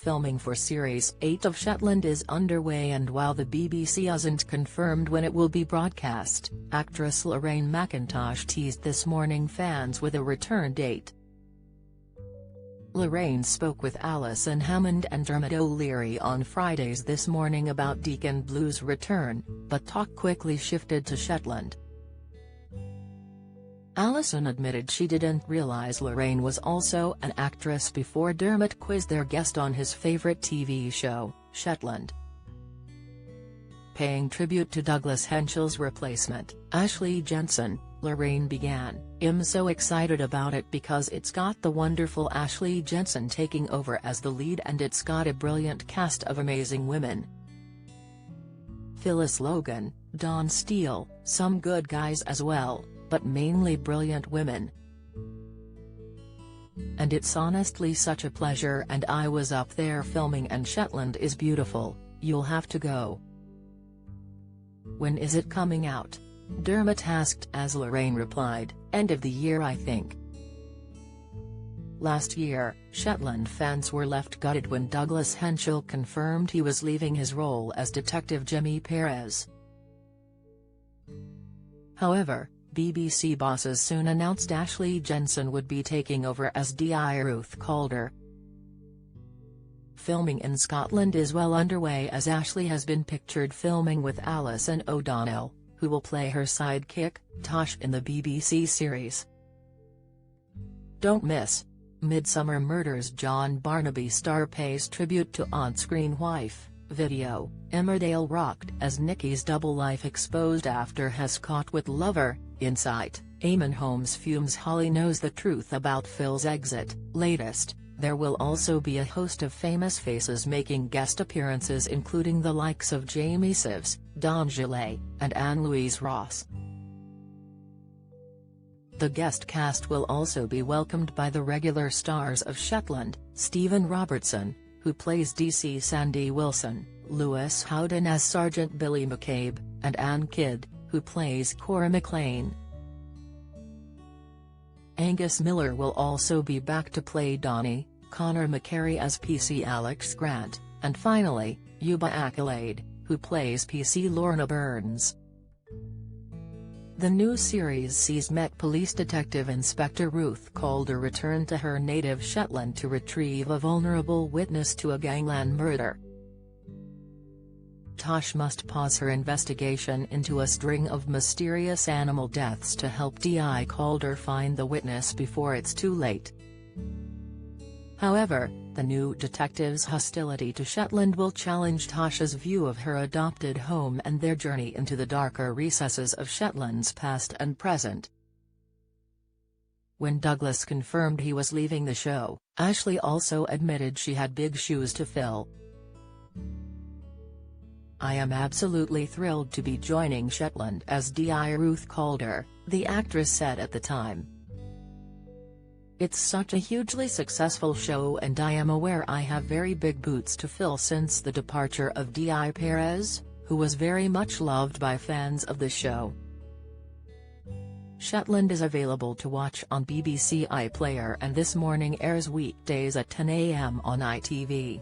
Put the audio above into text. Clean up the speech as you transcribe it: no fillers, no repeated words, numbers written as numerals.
filming for Series 8 of Shetland is underway, and while the BBC hasn't confirmed when it will be broadcast, actress Lorraine McIntosh teased this morning fans with a return date. Lorraine spoke with Alison Hammond and Dermot O'Leary on Fridays this morning about Deacon Blue's return, but talk quickly shifted to Shetland. Alison admitted she didn't realise Lorraine was also an actress before Dermot quizzed their guest on his favourite TV show, Shetland. Paying tribute to Douglas Henschel's replacement, Ashley Jensen, Lorraine began, "I'm so excited about it because it's got the wonderful Ashley Jensen taking over as the lead, and it's got a brilliant cast of amazing women. Phyllis Logan, Dawn Steele, some good guys as well, but mainly brilliant women. And it's honestly such a pleasure, and I was up there filming, and Shetland is beautiful. You'll have to go." "When is it coming out?" Dermot asked, as Lorraine replied, "End of the year, I think." Last year, Shetland fans were left gutted when Douglas Henschel confirmed he was leaving his role as Detective Jimmy Perez. However, BBC bosses soon announced Ashley Jensen would be taking over as Di Ruth Calder. Filming in Scotland is well underway, as Ashley has been pictured filming with Alison O'Donnell, who will play her sidekick, Tosh, in the BBC series. Don't miss. Midsummer Murders John Barnaby star pays tribute to on-screen wife. Video, Emmerdale rocked as Nikki's double life exposed after has caught with lover. Insight, Eamon Holmes fumes Holly knows the truth about Phil's exit. Latest, there will also be a host of famous faces making guest appearances, including the likes of Jamie Sivs, Don Gillet, and Anne-Louise Ross. The guest cast will also be welcomed by the regular stars of Shetland, Stephen Robertson, who plays DC Sandy Wilson, Lewis Howden as Sergeant Billy McCabe, and Anne Kidd, who plays Cora McLean. Angus Miller will also be back to play Donnie, Conor McCary as PC Alex Grant, and finally, Yuba Accolade, who plays PC Lorna Burns. The new series sees Met Police Detective Inspector Ruth Calder return to her native Shetland to retrieve a vulnerable witness to a gangland murder. Tosh must pause her investigation into a string of mysterious animal deaths to help Di Calder find the witness before it's too late. However, the new detective's hostility to Shetland will challenge Tosh's view of her adopted home and their journey into the darker recesses of Shetland's past and present. When Douglas confirmed he was leaving the show, Ashley also admitted she had big shoes to fill. "I am absolutely thrilled to be joining Shetland as Di Ruth Calder," the actress said at the time. "It's such a hugely successful show, and I am aware I have very big boots to fill since the departure of Di Perez, who was very much loved by fans of the show." Shetland is available to watch on BBC iPlayer, and this morning airs weekdays at 10 AM on ITV.